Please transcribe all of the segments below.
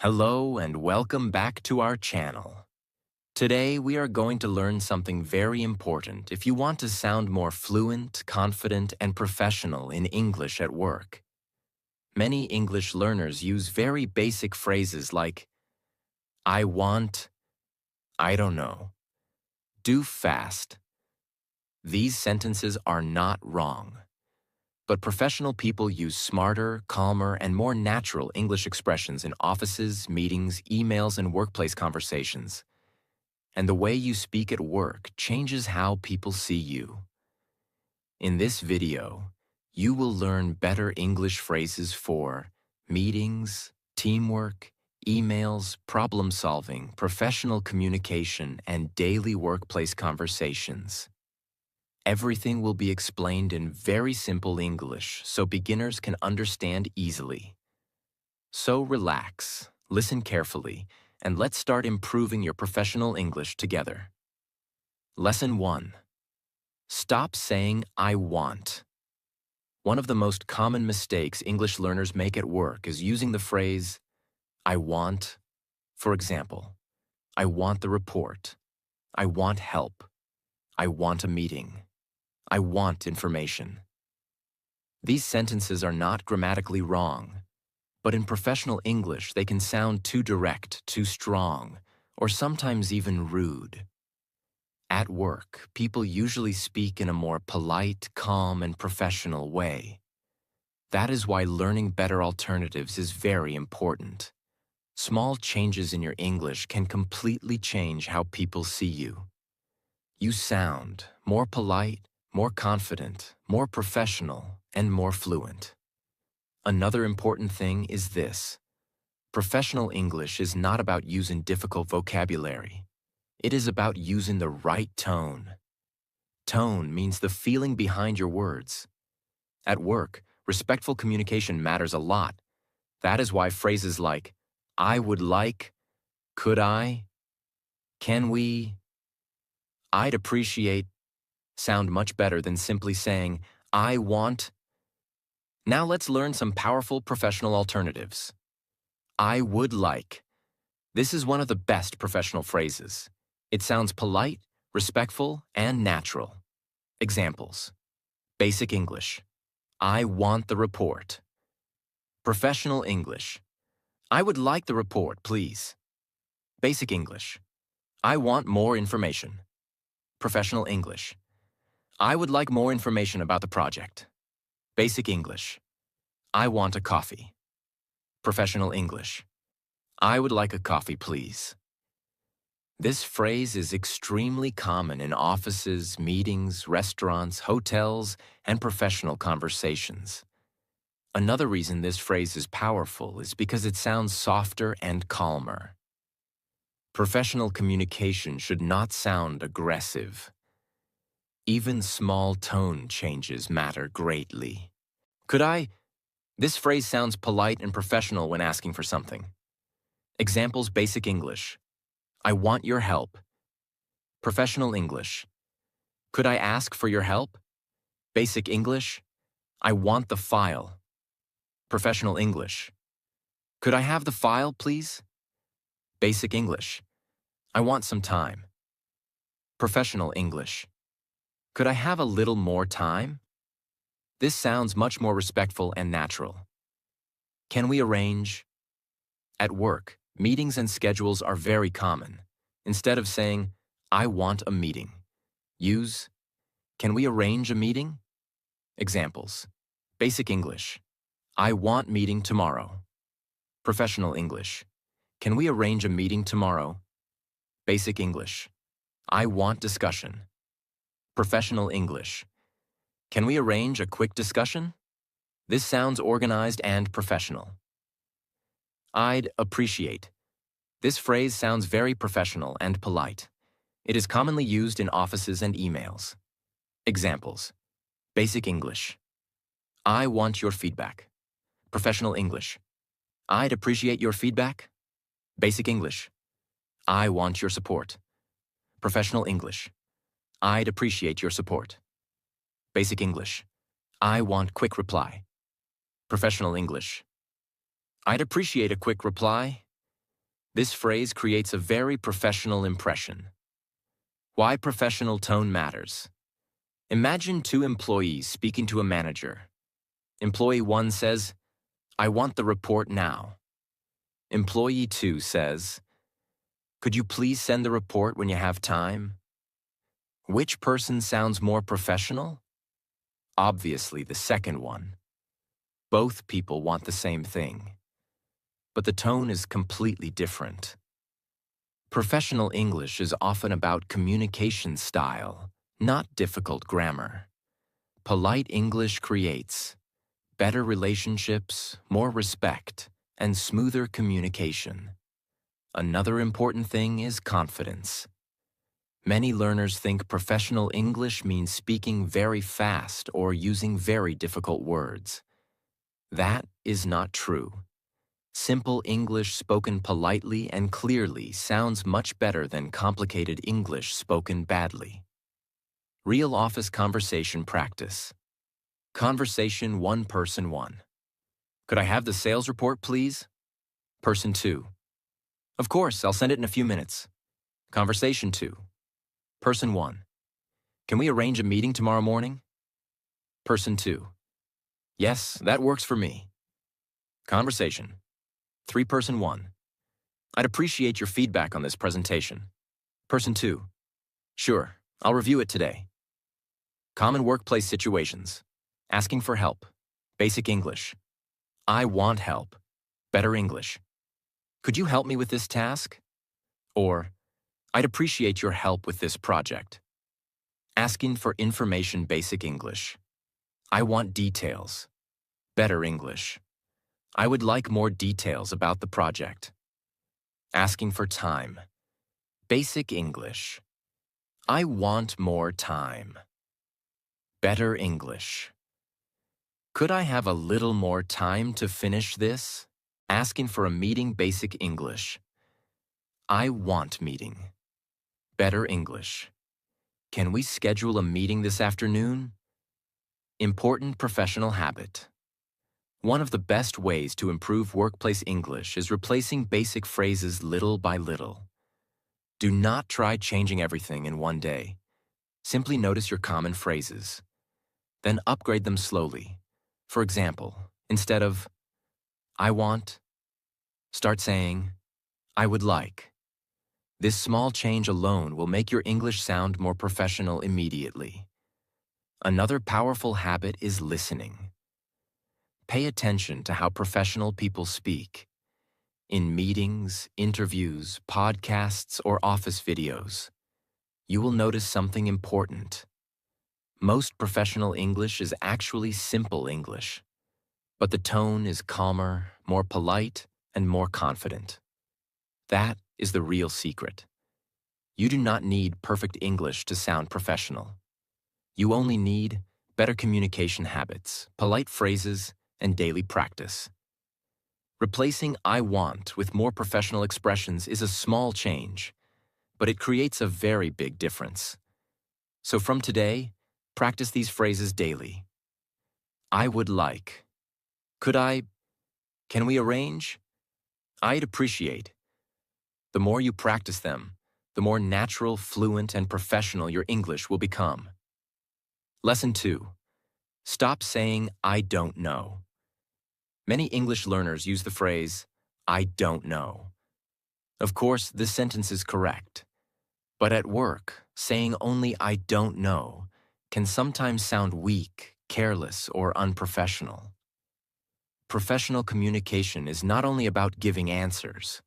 Hello and welcome back to our channel. Today we are going to learn something very important if you want to sound more fluent, confident, and professional in English at work. Many English learners use very basic phrases like, I want, I don't know, do fast. These sentences are not wrong. But professional people use smarter, calmer, and more natural English expressions in offices, meetings, emails, and workplace conversations. And the way you speak at work changes how people see you. In this video, you will learn better English phrases for meetings, teamwork, emails, problem-solving, professional communication, and daily workplace conversations. Everything will be explained in very simple English so beginners can understand easily. So relax, listen carefully, and let's start improving your professional English together. Lesson 1. Stop saying I want. One of the most common mistakes English learners make at work is using the phrase I want. For example, I want the report. I want help. I want a meeting. I want information. These sentences are not grammatically wrong, but in professional English they can sound too direct, too strong, or sometimes even rude. At work, people usually speak in a more polite, calm, and professional way. That is why learning better alternatives is very important. Small changes in your English can completely change how people see you. You sound more polite, more confident, more professional, and more fluent. Another important thing is this. Professional English is not about using difficult vocabulary. It is about using the right tone. Tone means the feeling behind your words. At work, respectful communication matters a lot. That is why phrases like, I would like, could I, can we, I'd appreciate, sound much better than simply saying, I want. Now let's learn some powerful professional alternatives. I would like. This is one of the best professional phrases. It sounds polite, respectful, and natural. Examples. Basic English. I want the report. Professional English. I would like the report, please. Basic English. I want more information. Professional English. I would like more information about the project. Basic English. I want a coffee. Professional English. I would like a coffee, please. This phrase is extremely common in offices, meetings, restaurants, hotels, and professional conversations. Another reason this phrase is powerful is because it sounds softer and calmer. Professional communication should not sound aggressive. Even small tone changes matter greatly. Could I? This phrase sounds polite and professional when asking for something. Examples. Basic English. I want your help. Professional English. Could I ask for your help? Basic English. I want the file. Professional English. Could I have the file, please? Basic English. I want some time. Professional English. Could I have a little more time? This sounds much more respectful and natural. Can we arrange? At work, meetings and schedules are very common. Instead of saying, I want a meeting, use, can we arrange a meeting? Examples. Basic English. I want meeting tomorrow. Professional English. Can we arrange a meeting tomorrow? Basic English. I want discussion. Professional English. Can we arrange a quick discussion? This sounds organized and professional. I'd appreciate. This phrase sounds very professional and polite. It is commonly used in offices and emails. Examples. Basic English. I want your feedback. Professional English. I'd appreciate your feedback. Basic English. I want your support. Professional English. I'd appreciate your support. Basic English. I want quick reply. Professional English. I'd appreciate a quick reply. This phrase creates a very professional impression. Why professional tone matters. Imagine two employees speaking to a manager. Employee 1 says, "I want the report now." Employee 2 says, "Could you please send the report when you have time?" Which person sounds more professional? Obviously, the second one. Both people want the same thing, but the tone is completely different. Professional English is often about communication style, not difficult grammar. Polite English creates better relationships, more respect, and smoother communication. Another important thing is confidence. Many learners think professional English means speaking very fast or using very difficult words. That is not true. Simple English spoken politely and clearly sounds much better than complicated English spoken badly. Real office conversation practice. Conversation 1 Person 1. Could I have the sales report, please? Person 2. Of course, I'll send it in a few minutes. Conversation 2. Person 1. Can we arrange a meeting tomorrow morning? Person 2. Yes, that works for me. Conversation 3 Person 1. I'd appreciate your feedback on this presentation. Person 2. Sure, I'll review it today. Common workplace situations. Asking for help. Basic English. I want help. Better English. Could you help me with this task? Or, I'd appreciate your help with this project. Asking for information. Basic English. I want details. Better English. I would like more details about the project. Asking for time. Basic English. I want more time. Better English. Could I have a little more time to finish this? Asking for a meeting. Basic English. I want meeting. Better English. Can we schedule a meeting this afternoon? Important professional habit. One of the best ways to improve workplace English is replacing basic phrases little by little. Do not try changing everything in one day. Simply notice your common phrases. Then upgrade them slowly. For example, instead of I want, start saying I would like. This small change alone will make your English sound more professional immediately. Another powerful habit is listening. Pay attention to how professional people speak. In meetings, interviews, podcasts, or office videos, you will notice something important. Most professional English is actually simple English, but the tone is calmer, more polite, and more confident. That is the real secret. You do not need perfect English to sound professional. You only need better communication habits, polite phrases, and daily practice. Replacing I want with more professional expressions is a small change, but it creates a very big difference. So from today, practice these phrases daily. I would like. Could I? Can we arrange? I'd appreciate. The more you practice them, the more natural, fluent, and professional your English will become. Lesson 2. Stop saying I don't know. Many English learners use the phrase, I don't know. Of course, this sentence is correct. But at work, saying only I don't know can sometimes sound weak, careless, or unprofessional. Professional communication is not only about giving answers.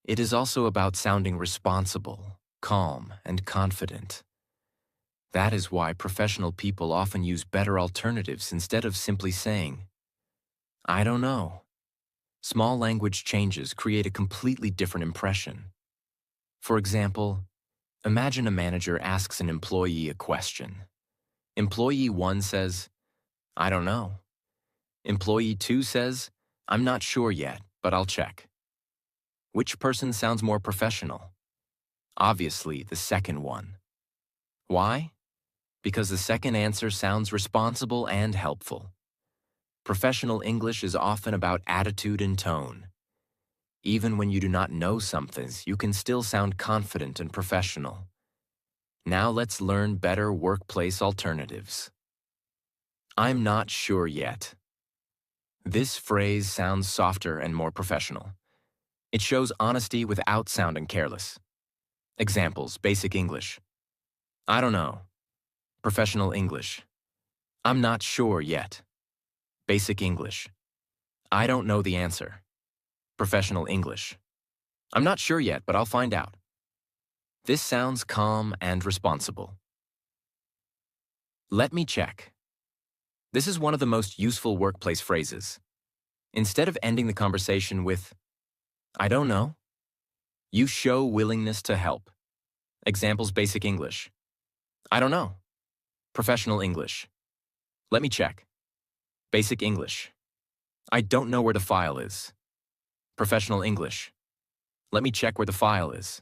It is also about sounding responsible, calm, and confident. That is why professional people often use better alternatives instead of simply saying, I don't know. Small language changes create a completely different impression. For example, imagine a manager asks an employee a question. Employee 1 says, I don't know. Employee 2 says, I'm not sure yet, but I'll check. Which person sounds more professional? Obviously, the second one. Why? Because the second answer sounds responsible and helpful. Professional English is often about attitude and tone. Even when you do not know something, you can still sound confident and professional. Now let's learn better workplace alternatives. I'm not sure yet. This phrase sounds softer and more professional. It shows honesty without sounding careless. Examples: basic English. I don't know. Professional English. I'm not sure yet. Basic English. I don't know the answer. Professional English. I'm not sure yet, but I'll find out. This sounds calm and responsible. Let me check. This is one of the most useful workplace phrases. Instead of ending the conversation with, I don't know, you show willingness to help. Examples: basic English. I don't know. Professional English. Let me check. Basic English. I don't know where the file is. Professional English. Let me check where the file is.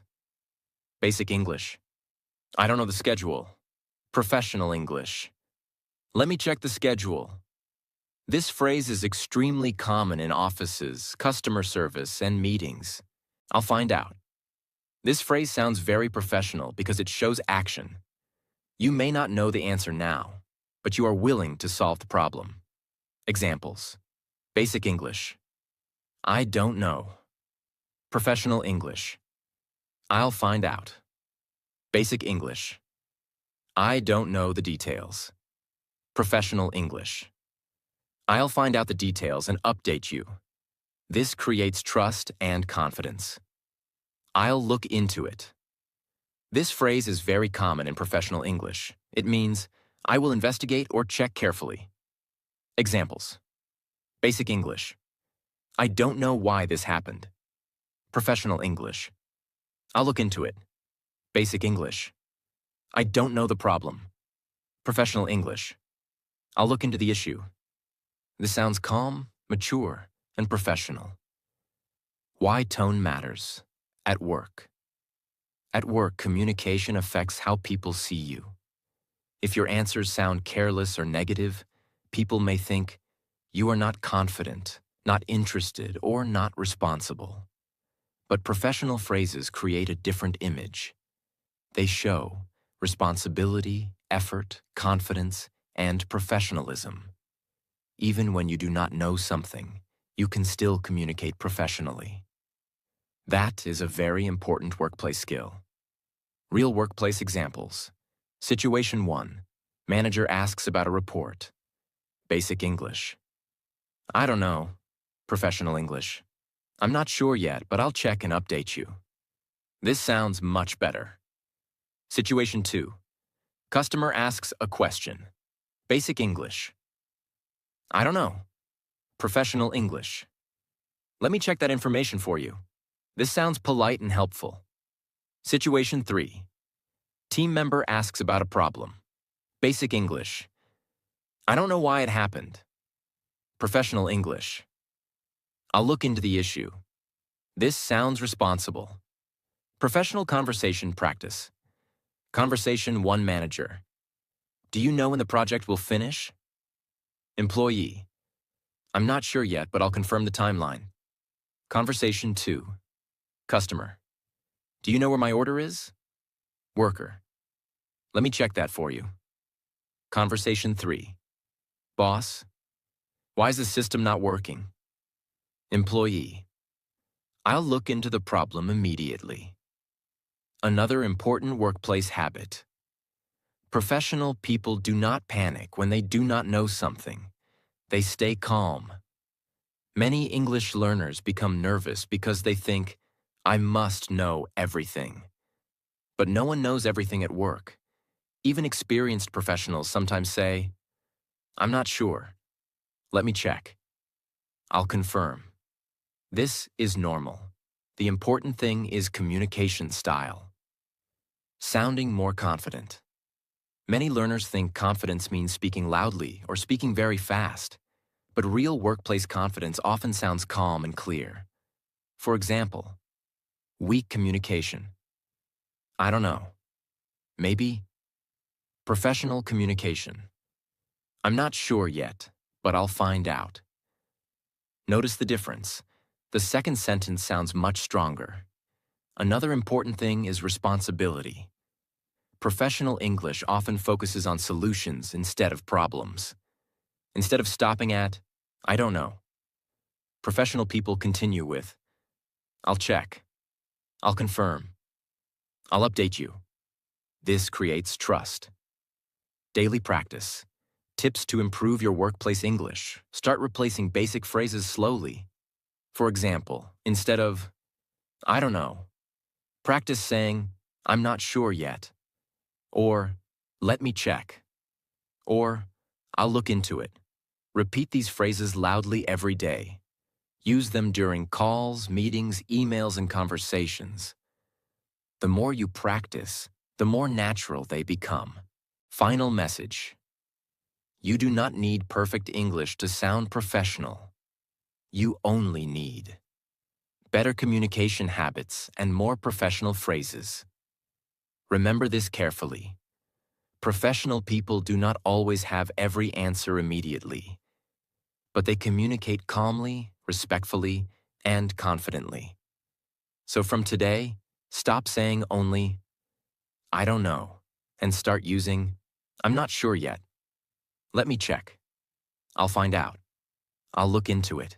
Basic English. I don't know the schedule. Professional English. Let me check the schedule. This phrase is extremely common in offices, customer service, and meetings. I'll find out. This phrase sounds very professional because it shows action. You may not know the answer now, but you are willing to solve the problem. Examples: basic English. I don't know. Professional English. I'll find out. Basic English. I don't know the details. Professional English. I'll find out the details and update you. This creates trust and confidence. I'll look into it. This phrase is very common in professional English. It means, I will investigate or check carefully. Examples: basic English. I don't know why this happened. Professional English. I'll look into it. Basic English. I don't know the problem. Professional English. I'll look into the issue. This sounds calm, mature, and professional. Why tone matters at work. At work, communication affects how people see you. If your answers sound careless or negative, people may think you are not confident, not interested, or not responsible. But professional phrases create a different image. They show responsibility, effort, confidence, and professionalism. Even when you do not know something, you can still communicate professionally. That is a very important workplace skill. Real workplace examples. Situation 1. Manager asks about a report. Basic English. I don't know. Professional English. I'm not sure yet, but I'll check and update you. This sounds much better. Situation 2. Customer asks a question. Basic English. I don't know. Professional English. Let me check that information for you. This sounds polite and helpful. Situation 3. Team member asks about a problem. Basic English. I don't know why it happened. Professional English. I'll look into the issue. This sounds responsible. Professional conversation practice. Conversation 1. Manager. Do you know when the project will finish? Employee. I'm not sure yet, but I'll confirm the timeline. Conversation 2. Customer. Do you know where my order is? Worker. Let me check that for you. Conversation 3. Boss. Why is the system not working? Employee. I'll look into the problem immediately. Another important workplace habit. Professional people do not panic when they do not know something. They stay calm. Many English learners become nervous because they think, I must know everything. But no one knows everything at work. Even experienced professionals sometimes say, I'm not sure. Let me check. I'll confirm. This is normal. The important thing is communication style. Sounding more confident. Many learners think confidence means speaking loudly or speaking very fast, but real workplace confidence often sounds calm and clear. For example, weak communication. I don't know. Maybe. Professional communication. I'm not sure yet, but I'll find out. Notice the difference. The second sentence sounds much stronger. Another important thing is responsibility. Professional English often focuses on solutions instead of problems. Instead of stopping at, I don't know, professional people continue with, I'll check, I'll confirm, I'll update you. This creates trust. Daily practice. Tips to improve your workplace English. Start replacing basic phrases slowly. For example, instead of, I don't know, practice saying, I'm not sure yet, or let me check, or I'll look into it. Repeat these phrases loudly every day. Use them during calls, meetings, emails, and conversations. The more you practice, the more natural they become. Final message. You do not need perfect English to sound professional. You only need better communication habits and more professional phrases. Remember this carefully. Professional people do not always have every answer immediately, but they communicate calmly, respectfully, and confidently. So from today, stop saying only, I don't know, and start using, I'm not sure yet. Let me check. I'll find out. I'll look into it.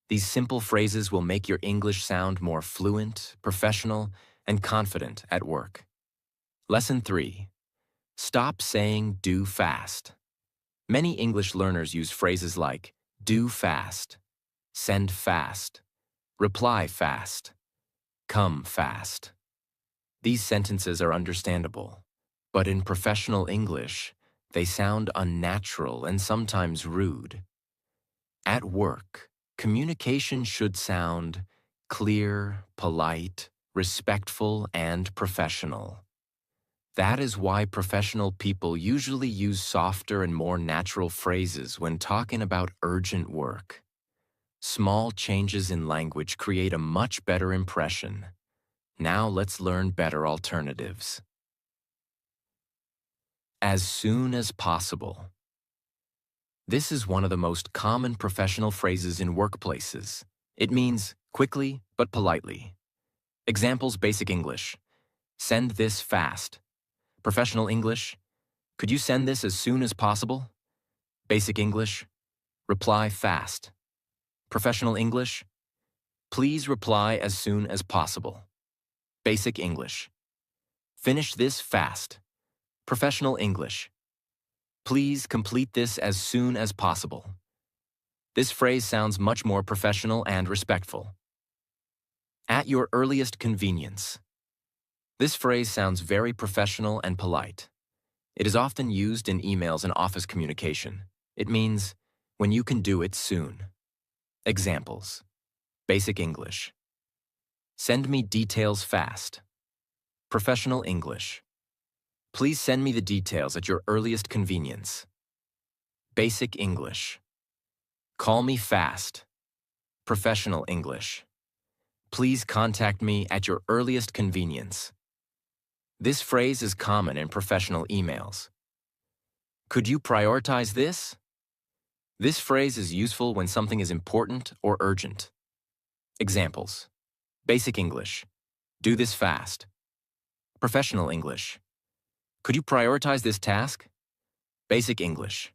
These simple phrases will make your English sound more fluent, professional, and confident at work. Lesson 3. Stop saying do fast. Many English learners use phrases like do fast, send fast, reply fast, come fast. These sentences are understandable, but in professional English, they sound unnatural and sometimes rude. At work, communication should sound clear, polite, respectful, and professional. That is why professional people usually use softer and more natural phrases when talking about urgent work. Small changes in language create a much better impression. Now let's learn better alternatives. As soon as possible. This is one of the most common professional phrases in workplaces. It means quickly but politely. Examples: basic English. Send this fast. Professional English. Could you send this as soon as possible? Basic English. Reply fast. Professional English. Please reply as soon as possible. Basic English. Finish this fast. Professional English. Please complete this as soon as possible. This phrase sounds much more professional and respectful. At your earliest convenience. This phrase sounds very professional and polite. It is often used in emails and office communication. It means when you can do it soon. Examples. Basic English. Send me details fast. Professional English. Please send me the details at your earliest convenience. Basic English. Call me fast. Professional English. Please contact me at your earliest convenience. This phrase is common in professional emails. Could you prioritize this? This phrase is useful when something is important or urgent. Examples. Basic English. Do this fast. Professional English. Could you prioritize this task? Basic English.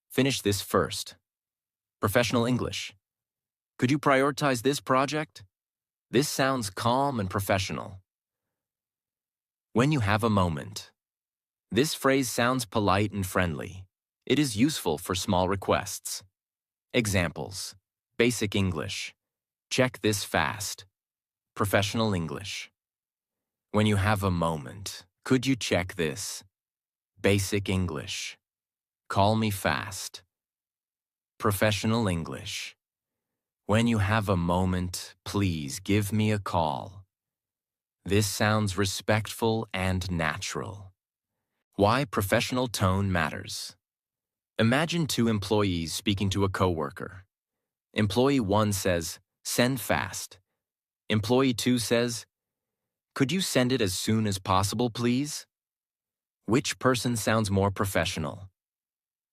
Finish this first. Professional English. Could you prioritize this project? This sounds calm and professional. When you have a moment. This phrase sounds polite and friendly. It is useful for small requests. Examples. Basic English. Check this fast. Professional English. When you have a moment, could you check this? Basic English. Call me fast. Professional English. When you have a moment, please give me a call. This sounds respectful and natural. Why professional tone matters. Imagine two employees speaking to a coworker. Employee 1 says, send fast. Employee 2 says, could you send it as soon as possible, please? Which person sounds more professional?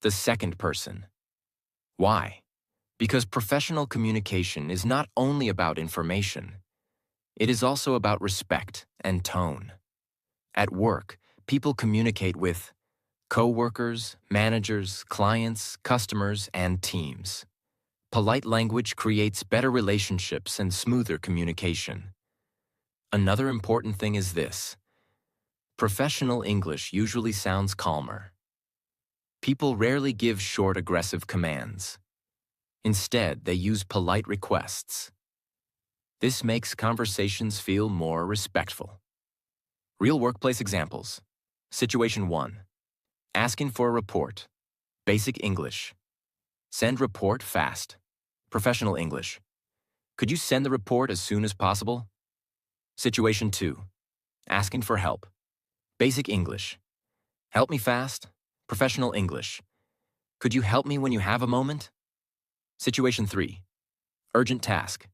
The second person. Why? Because professional communication is not only about information, it is also about respect and tone. At work, people communicate with coworkers, managers, clients, customers, and teams. Polite language creates better relationships and smoother communication. Another important thing is this: professional English usually sounds calmer. People rarely give short, aggressive commands. Instead, they use polite requests. This makes conversations feel more respectful. Real workplace examples. Situation 1. Asking for a report. Basic English. Send report fast. Professional English. Could you send the report as soon as possible? Situation 2. Asking for help. Basic English. Help me fast. Professional English. Could you help me when you have a moment? Situation 3. Urgent task.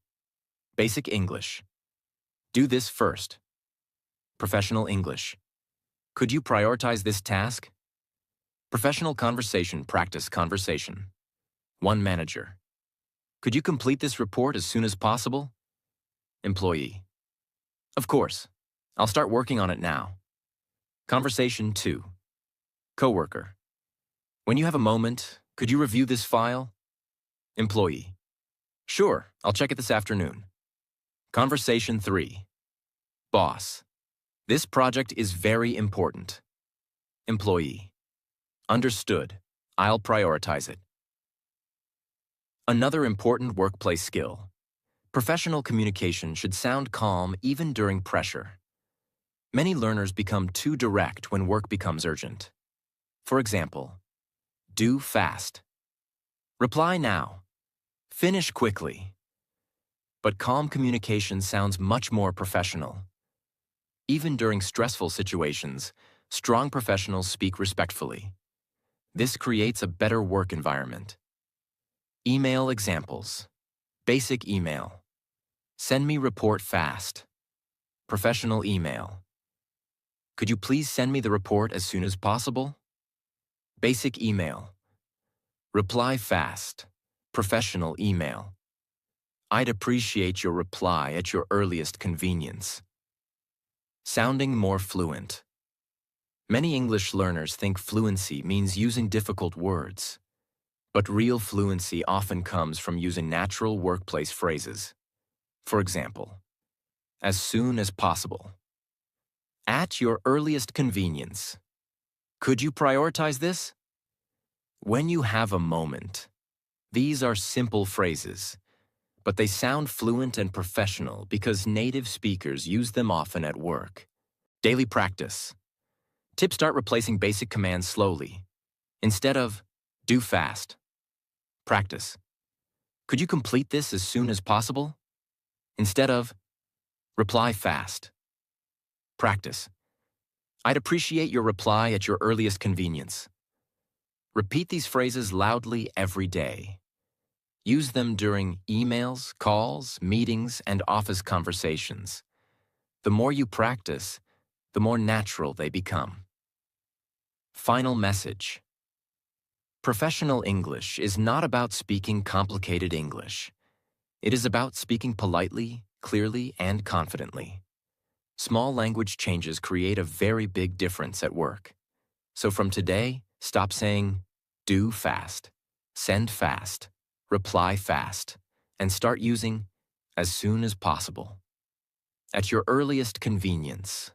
Basic English. Do this first. Professional English. Could you prioritize this task? Professional conversation, practice conversation. One manager. Could you complete this report as soon as possible? Employee. Of course. I'll start working on it now. Conversation 2. Coworker. When you have a moment, could you review this file? Employee. Sure, I'll check it this afternoon. Conversation 3. Boss. This project is very important. Employee. Understood. I'll prioritize it. Another important workplace skill. Professional communication should sound calm even during pressure. Many learners become too direct when work becomes urgent. For example, do fast. Reply now. Finish quickly. But calm communication sounds much more professional. Even during stressful situations, strong professionals speak respectfully. This creates a better work environment. Email examples. Basic email. Send me report fast. Professional email. Could you please send me the report as soon as possible? Basic email. Reply fast. Professional email. I'd appreciate your reply at your earliest convenience. Sounding more fluent. Many English learners think fluency means using difficult words, but real fluency often comes from using natural workplace phrases. For example, as soon as possible. At your earliest convenience. Could you prioritize this? When you have a moment. These are simple phrases, but they sound fluent and professional because native speakers use them often at work. Daily practice. Tip: start replacing basic commands slowly. Instead of, do fast. Practice. Could you complete this as soon as possible? Instead of, reply fast. Practice. I'd appreciate your reply at your earliest convenience. Repeat these phrases loudly every day. Use them during emails, calls, meetings, and office conversations. The more you practice, the more natural they become. Final message. Professional English is not about speaking complicated English. It is about speaking politely, clearly, and confidently. Small language changes create a very big difference at work. So from today, stop saying, do fast, send fast, reply fast, and start using as soon as possible. At your earliest convenience.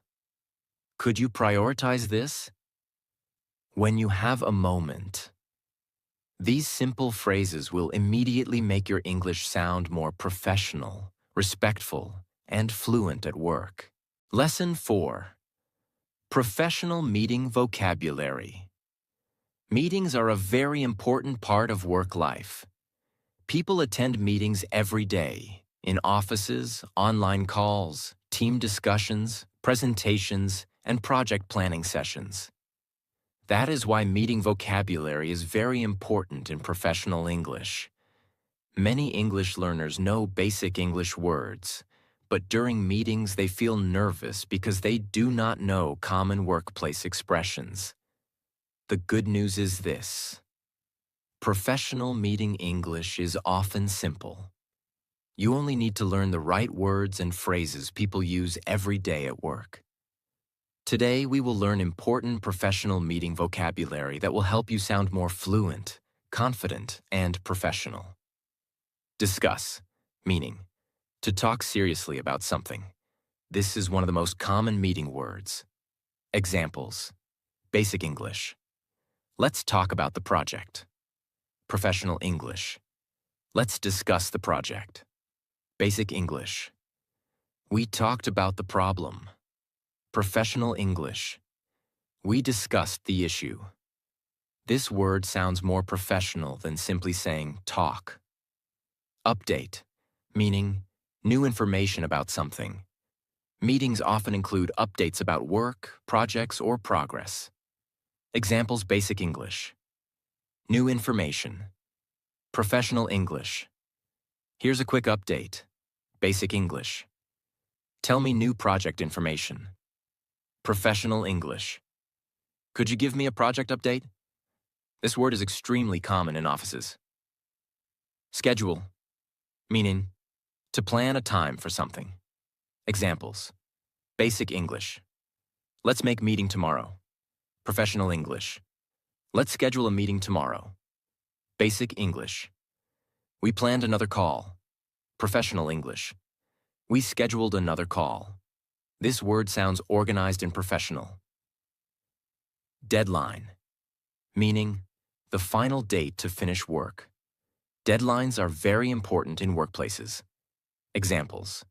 Could you prioritize this? When you have a moment. These simple phrases will immediately make your English sound more professional, respectful, and fluent at work. Lesson 4. Professional meeting vocabulary. Meetings are a very important part of work life. People attend meetings every day, in offices, online calls, team discussions, presentations, and project planning sessions. That is why meeting vocabulary is very important in professional English. Many English learners know basic English words, but during meetings they feel nervous because they do not know common workplace expressions. The good news is this. Professional meeting English is often simple. You only need to learn the right words and phrases people use every day at work. Today, we will learn important professional meeting vocabulary that will help you sound more fluent, confident, and professional. Discuss, meaning to talk seriously about something. This is one of the most common meeting words. Examples: basic English. Let's talk about the project. Professional English. Let's discuss the project. Basic English. We talked about the problem. Professional English. We discussed the issue. This word sounds more professional than simply saying talk. Update, meaning new information about something. Meetings often include updates about work, projects, or progress. Examples: basic English. New information. Professional English. Here's a quick update. Basic English. Tell me new project information. Professional English. Could you give me a project update? This word is extremely common in offices. Schedule, meaning to plan a time for something. Examples: basic English. Let's make meeting tomorrow. Professional English. Let's schedule a meeting tomorrow. Basic English. We planned another call. Professional English. We scheduled another call. This word sounds organized and professional. Deadline, meaning the final date to finish work. Deadlines are very important in workplaces. Examples: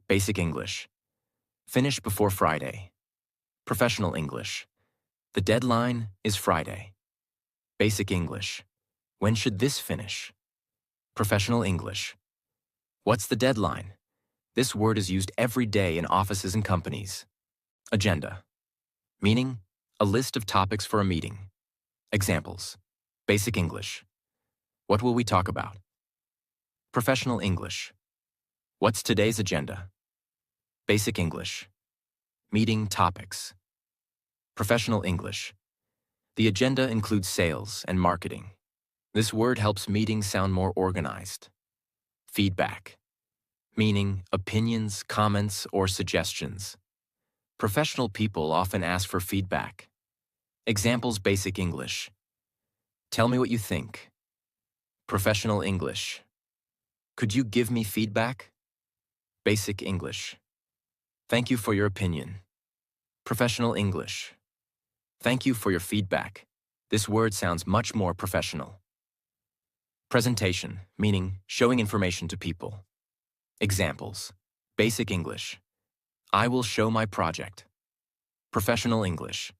basic English. Finish before Friday. Professional English. The deadline is Friday. Basic English. When should this finish? Professional English. What's the deadline? This word is used every day in offices and companies. Agenda, meaning a list of topics for a meeting. Examples: basic English. What will we talk about? Professional English. What's today's agenda? Basic English. Meeting topics. Professional English. The agenda includes sales and marketing. This word helps meetings sound more organized. Feedback, meaning opinions, comments, or suggestions. Professional people often ask for feedback. Examples: basic English. Tell me what you think. Professional English. Could you give me feedback? Basic English. Thank you for your opinion. Professional English. Thank you for your feedback. This word sounds much more professional. Presentation, meaning showing information to people. Examples: basic English. I will show my project. Professional English.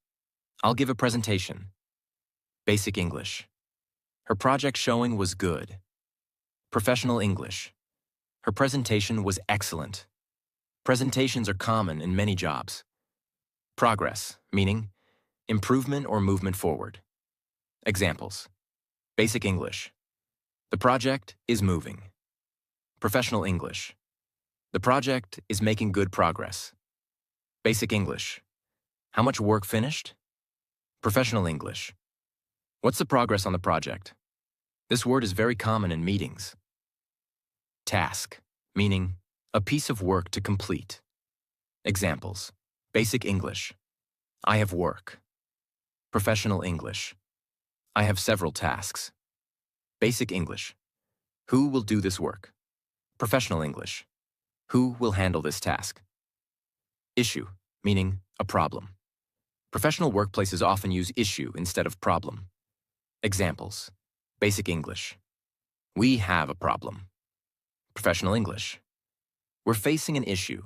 I'll give a presentation. Basic English. Her project showing was good. Professional English. Her presentation was excellent. Presentations are common in many jobs. Progress, meaning improvement or movement forward. Examples: basic English. The project is moving. Professional English. The project is making good progress. Basic English. How much work finished? Professional English. What's the progress on the project? This word is very common in meetings. Task, meaning a piece of work to complete. Examples: basic English. I have work. Professional English. I have several tasks. Basic English. Who will do this work? Professional English. Who will handle this task? Issue, meaning a problem. Professional workplaces often use issue instead of problem. Examples: basic English. We have a problem. Professional English. We're facing an issue.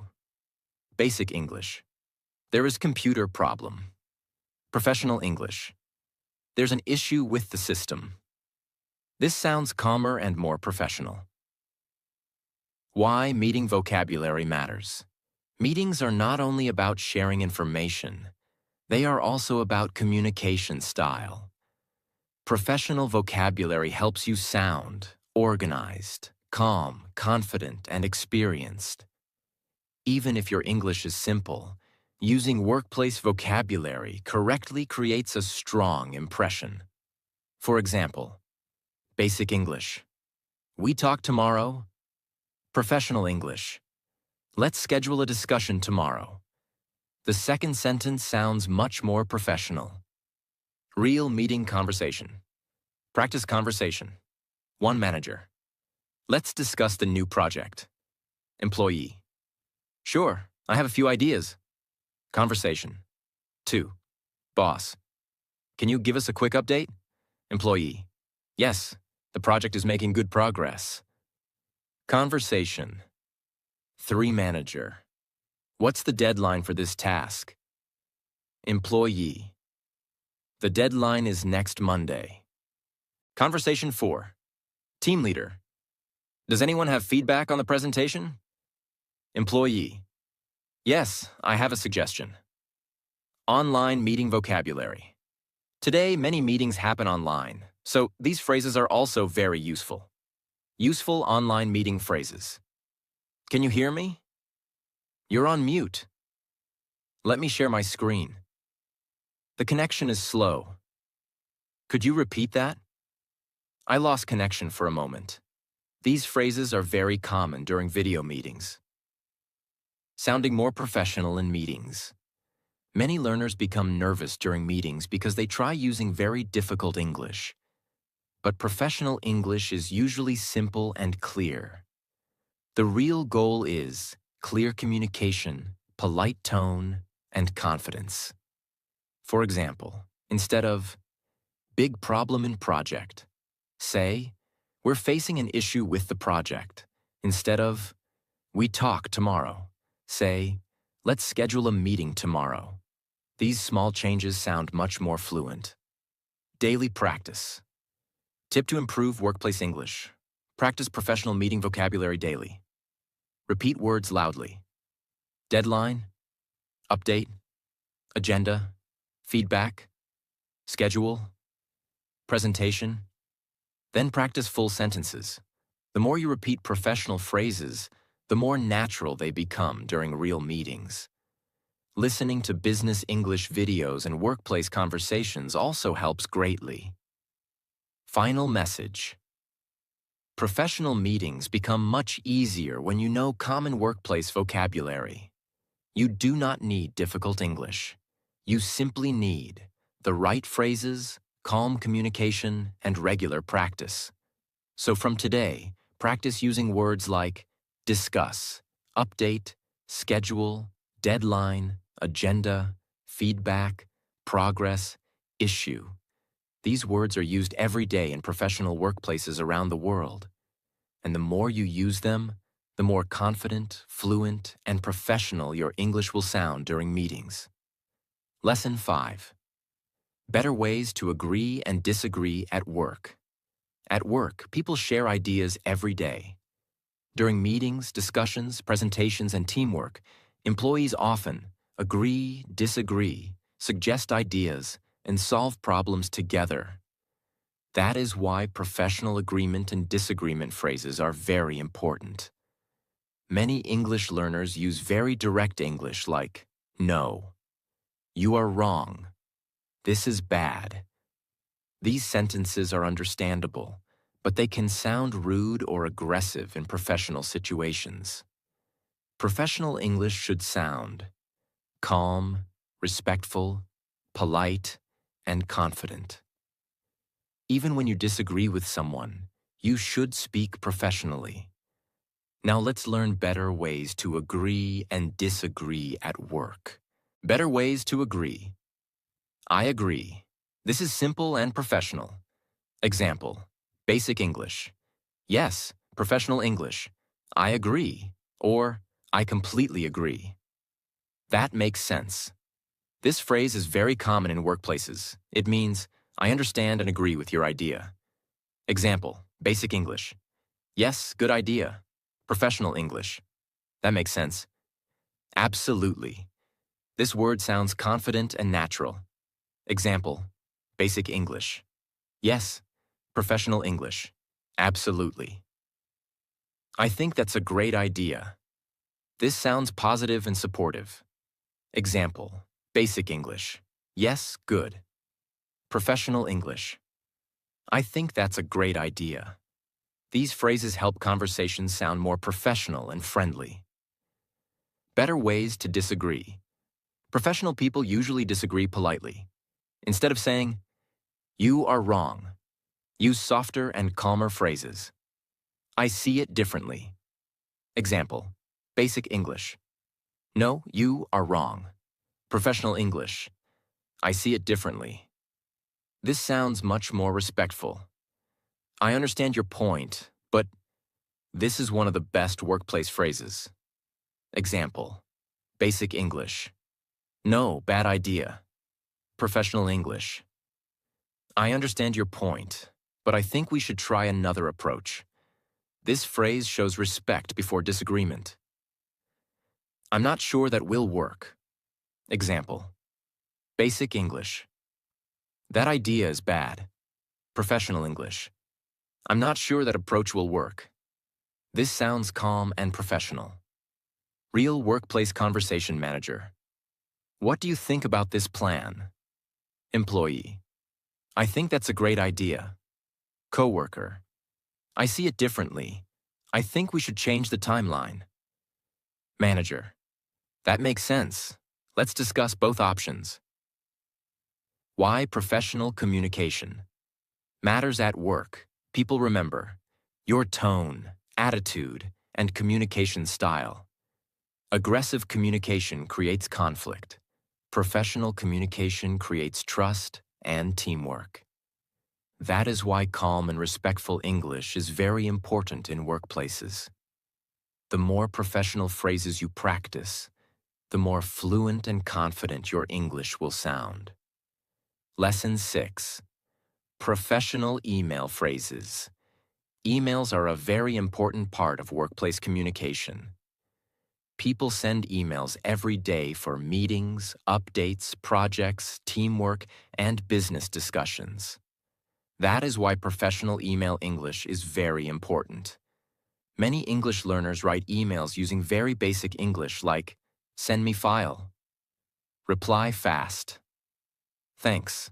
Basic English. There is computer problem. Professional English. There's an issue with the system. This sounds calmer and more professional. Why meeting vocabulary matters. Meetings are not only about sharing information, they are also about communication style. Professional vocabulary helps you sound organized, calm, confident, and experienced. Even if your English is simple, using workplace vocabulary correctly creates a strong impression. For example, Basic English. We talk tomorrow. Professional English. Let's schedule a discussion tomorrow. The second sentence sounds much more professional. Real meeting conversation. Practice conversation. One manager. Let's discuss the new project. Employee. Sure, I have a few ideas. Conversation. 2. Boss. Can you give us a quick update? Employee. Yes, the project is making good progress. Conversation. 3. Manager. What's the deadline for this task? Employee. The deadline is next Monday. Conversation 4. Team leader. Does anyone have feedback on the presentation? Employee. Yes, I have a suggestion. Online meeting vocabulary. Today, many meetings happen online, so these phrases are also very useful. Useful online meeting phrases. Can you hear me? You're on mute. Let me share my screen. The connection is slow. Could you repeat that? I lost connection for a moment. These phrases are very common during video meetings. Sounding more professional in meetings. Many learners become nervous during meetings because they try using very difficult English. But professional English is usually simple and clear. The real goal is clear communication, polite tone, and confidence. For example, instead of big problem in project, say, we're facing an issue with the project. Instead of we talk tomorrow, say, let's schedule a meeting tomorrow. These small changes sound much more fluent. Daily practice. Tip to improve workplace English. Practice professional meeting vocabulary daily. Repeat words loudly. Deadline, update, agenda, feedback, schedule, presentation. Then practice full sentences. The more you repeat professional phrases, the more natural they become during real meetings. Listening to business English videos and workplace conversations also helps greatly. Final message. Professional meetings become much easier when you know common workplace vocabulary. You do not need difficult English. You simply need the right phrases, calm communication, and regular practice. So from today, practice using words like discuss, update, schedule, deadline, agenda, feedback, progress, issue. These words are used every day in professional workplaces around the world. And the more you use them, the more confident, fluent, and professional your English will sound during meetings. Lesson 5. Better ways to agree and disagree at work. At work, people share ideas every day. During meetings, discussions, presentations, and teamwork, employees often agree, disagree, suggest ideas, and solve problems together. That is why professional agreement and disagreement phrases are very important. Many English learners use very direct English like, no, you are wrong, this is bad. These sentences are understandable, but they can sound rude or aggressive in professional situations. Professional English should sound calm, respectful, polite, and confident. Even when you disagree with someone, you should speak professionally. Now let's learn better ways to agree and disagree at work. Better ways to agree. I agree. This is simple and professional. Example, basic English. Yes, professional English. I agree. Or, I completely agree. That makes sense. This phrase is very common in workplaces. It means, I understand and agree with your idea. Example, basic English. Yes, good idea. Professional English. That makes sense. Absolutely. This word sounds confident and natural. Example, basic English. Yes, professional English. Absolutely. I think that's a great idea. This sounds positive and supportive. Example, basic English. Yes, good. Professional English. I think that's a great idea. These phrases help conversations sound more professional and friendly. Better ways to disagree. Professional people usually disagree politely. Instead of saying, "You are wrong," use softer and calmer phrases. "I see it differently." Example, basic English. "No, you are wrong." Professional English. "I see it differently." This sounds much more respectful. "I understand your point, but..." This is one of the best workplace phrases. Example, basic English. "No, bad idea." Professional English. "I understand your point, but I think we should try another approach." This phrase shows respect before disagreement. "I'm not sure that will work." Example, basic English. "That idea is bad." Professional English. "I'm not sure that approach will work." This sounds calm and professional. Real workplace conversation manager. "What do you think about this plan?" Employee. "I think that's a great idea." Coworker. "I see it differently. I think we should change the timeline." Manager. "That makes sense. Let's discuss both options." Why professional communication matters at work. People remember your tone, attitude, and communication style. Aggressive communication creates conflict. Professional communication creates trust and teamwork. That is why calm and respectful English is very important in workplaces. The more professional phrases you practice, the more fluent and confident your English will sound. Lesson 6. Professional email phrases. Emails are a very important part of workplace communication. People send emails every day for meetings, updates, projects, teamwork, and business discussions. That is why professional email English is very important. Many English learners write emails using very basic English like, "Send me file," "Reply fast," "Thanks."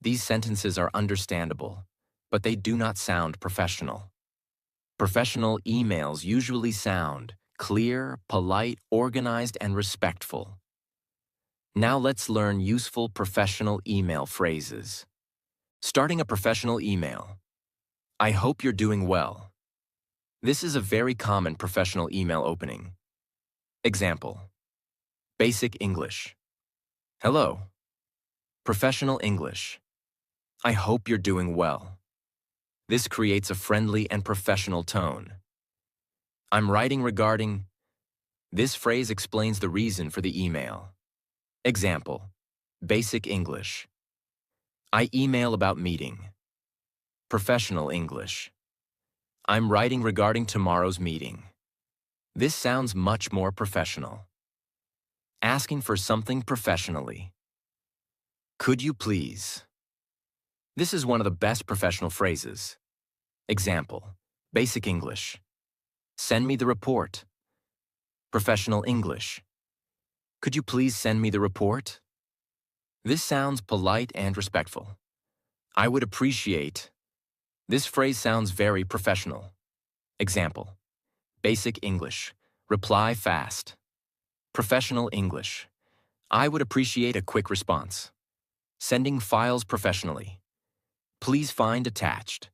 These sentences are understandable, but they do not sound professional. Professional emails usually sound clear, polite, organized, and respectful. Now let's learn useful professional email phrases. Starting a professional email. "I hope you're doing well." This is a very common professional email opening. Example, basic English. "Hello." Professional English. "I hope you're doing well." This creates a friendly and professional tone. "I'm writing regarding..." This phrase explains the reason for the email. Example, basic English. "I email about meeting." Professional English. "I'm writing regarding tomorrow's meeting." This sounds much more professional. Asking for something professionally. "Could you please?" This is one of the best professional phrases. Example, basic English. "Send me the report." Professional English. "Could you please send me the report?" This sounds polite and respectful. "I would appreciate..." This phrase sounds very professional. Example, basic English. Reply fast. Professional English. "I would appreciate a quick response." Sending files professionally. "Please find attached."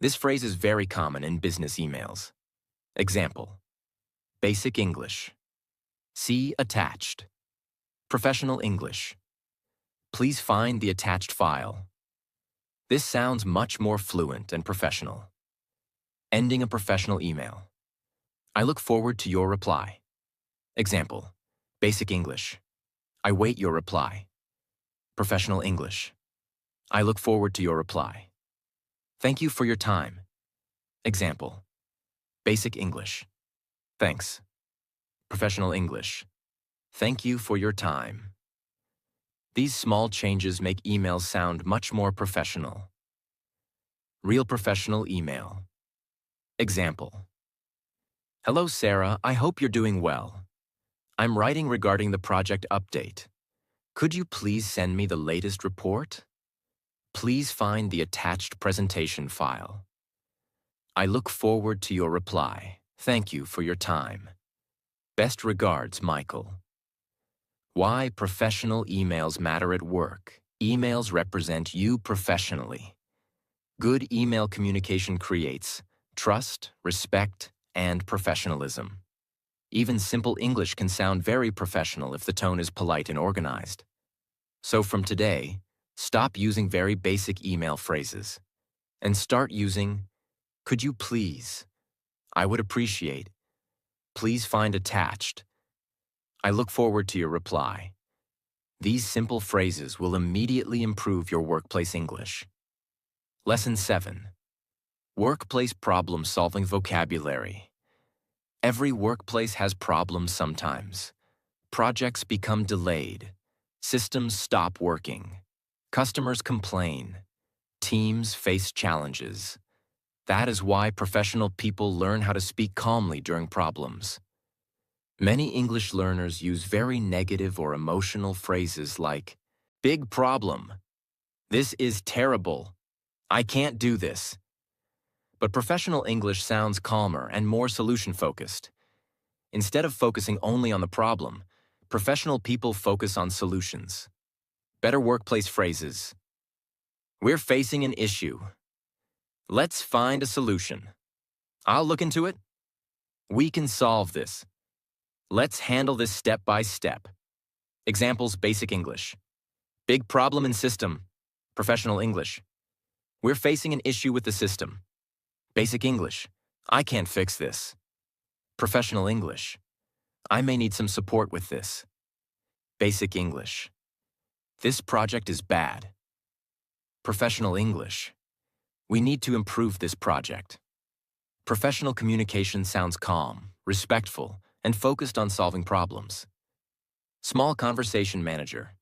This phrase is very common in business emails. Example, basic English. "See attached." Professional English. "Please find the attached file." This sounds much more fluent and professional. Ending a professional email. "I look forward to your reply." Example, basic English. "I wait your reply." Professional English. "I look forward to your reply." "Thank you for your time." Example, basic English. "Thanks." Professional English. "Thank you for your time." These small changes make emails sound much more professional. Real professional email. Example. "Hello, Sarah. I hope you're doing well. I'm writing regarding the project update. Could you please send me the latest report?" Please find the attached presentation file. I look forward to your reply. Thank you for your time. Best regards, Michael. Why professional emails matter at work. Emails represent you professionally. Good email communication creates trust, respect, and professionalism. Even simple English can sound very professional if the tone is polite and organized. So from today, stop using very basic email phrases and start using, could you please? I would appreciate. Please find attached. I look forward to your reply. These simple phrases will immediately improve your workplace English. Lesson 7. Workplace problem-solving vocabulary. Every workplace has problems sometimes. Projects become delayed. Systems stop working. Customers complain. Teams face challenges. That is why professional people learn how to speak calmly during problems. Many English learners use very negative or emotional phrases like, big problem. This is terrible. I can't do this. But professional English sounds calmer and more solution-focused. Instead of focusing only on the problem, professional people focus on solutions. Better workplace phrases. We're facing an issue. Let's find a solution. I'll look into it. We can solve this. Let's handle this step by step. Examples: basic English. Big problem in system. Professional English. We're facing an issue with the system. Basic English. I can't fix this. Professional English. I may need some support with this. Basic English. This project is bad. Professional English. We need to improve this project. Professional communication sounds calm, respectful, and focused on solving problems. Small conversation manager.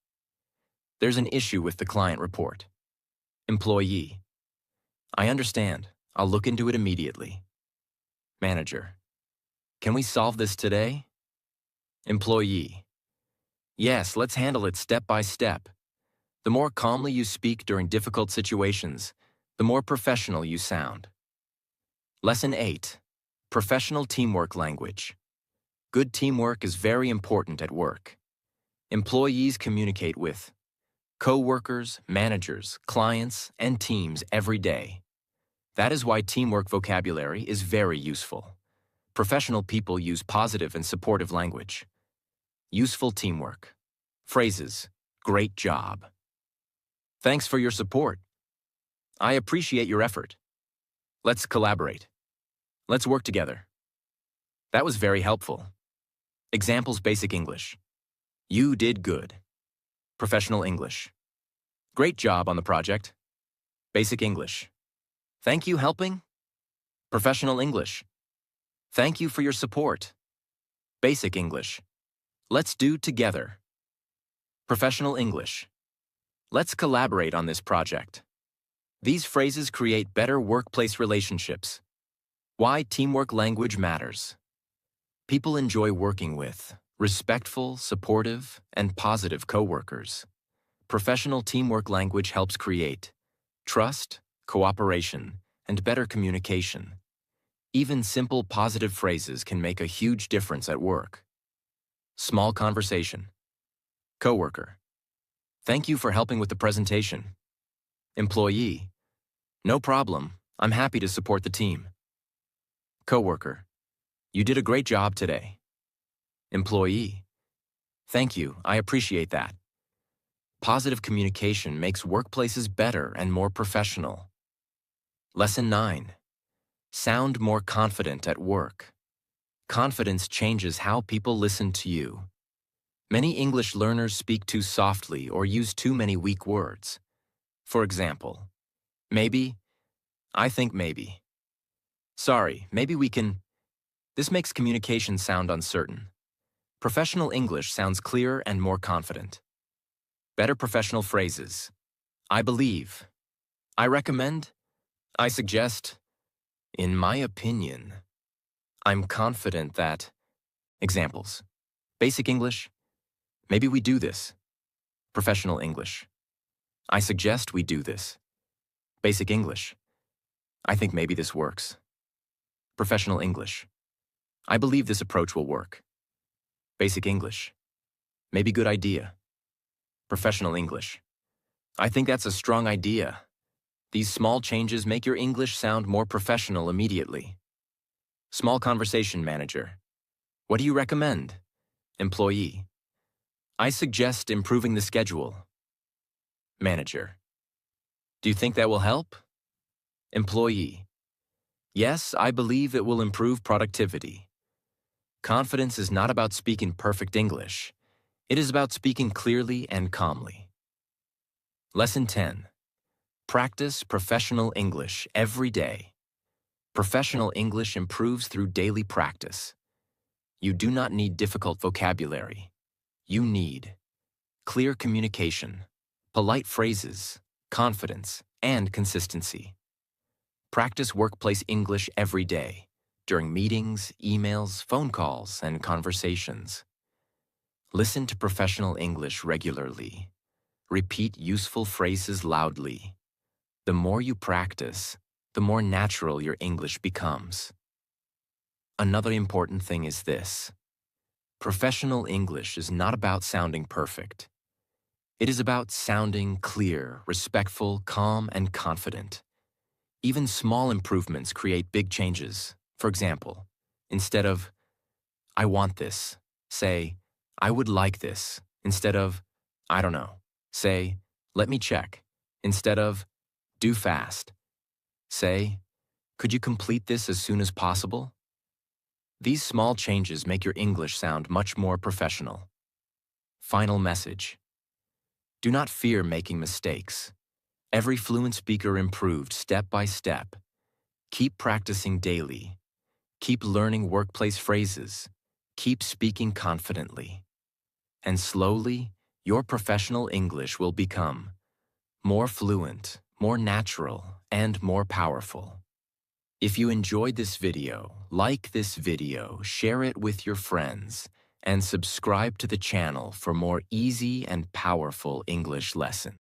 There's an issue with the client report. Employee. I understand. I'll look into it immediately. Manager. Can we solve this today? Employee. Yes, let's handle it step by step. The more calmly you speak during difficult situations, the more professional you sound. Lesson 8. Professional teamwork language. Good teamwork is very important at work. Employees communicate with co-workers, managers, clients, and teams every day. That is why teamwork vocabulary is very useful. Professional people use positive and supportive language. Useful teamwork. Phrases: great job. Thanks for your support. I appreciate your effort. Let's collaborate. Let's work together. That was very helpful. Examples: basic English. You did good. Professional English. Great job on the project. Basic English. Thank you helping. Professional English. Thank you for your support. Basic English. Let's do together. Professional English. Let's collaborate on this project. These phrases create better workplace relationships. Why teamwork language matters. People enjoy working with respectful, supportive, and positive coworkers. Professional teamwork language helps create trust, cooperation, and better communication. Even simple positive phrases can make a huge difference at work. Small conversation. Coworker. Thank you for helping with the presentation. Employee. No problem. I'm happy to support the team. Coworker. You did a great job today. Employee. Thank you. I appreciate that. Positive communication makes workplaces better and more professional. Lesson 9. Sound more confident at work. Confidence changes how people listen to you. Many English learners speak too softly or use too many weak words. For example, maybe, I think maybe. Sorry, maybe we can. This makes communication sound uncertain. Professional English sounds clearer and more confident. Better professional phrases. I believe. I recommend. I suggest. In my opinion. I'm confident that. Examples. Basic English. Maybe we do this. Professional English. I suggest we do this. Basic English. I think maybe this works. Professional English. I believe this approach will work. Basic English. Maybe good idea. Professional English. I think that's a strong idea. These small changes make your English sound more professional immediately. Small conversation manager. What do you recommend? Employee. I suggest improving the schedule. Manager. Do you think that will help? Employee. Yes, I believe it will improve productivity. Confidence is not about speaking perfect English. It is about speaking clearly and calmly. Lesson 10. Practice professional English every day. Professional English improves through daily practice. You do not need difficult vocabulary. You need clear communication, polite phrases, confidence, and consistency. Practice workplace English every day, during meetings, emails, phone calls, and conversations. Listen to professional English regularly. Repeat useful phrases loudly. The more you practice, the more natural your English becomes. Another important thing is this. Professional English is not about sounding perfect. It is about sounding clear, respectful, calm, and confident. Even small improvements create big changes. For example, instead of, I want this, say, I would like this. Instead of, I don't know, say, let me check. Instead of, do fast. Say, could you complete this as soon as possible? These small changes make your English sound much more professional. Final message. Do not fear making mistakes. Every fluent speaker improved step by step. Keep practicing daily. Keep learning workplace phrases. Keep speaking confidently. And slowly, your professional English will become more fluent, more natural, and more powerful. If you enjoyed this video, like this video, share it with your friends, and subscribe to the channel for more easy and powerful English lessons.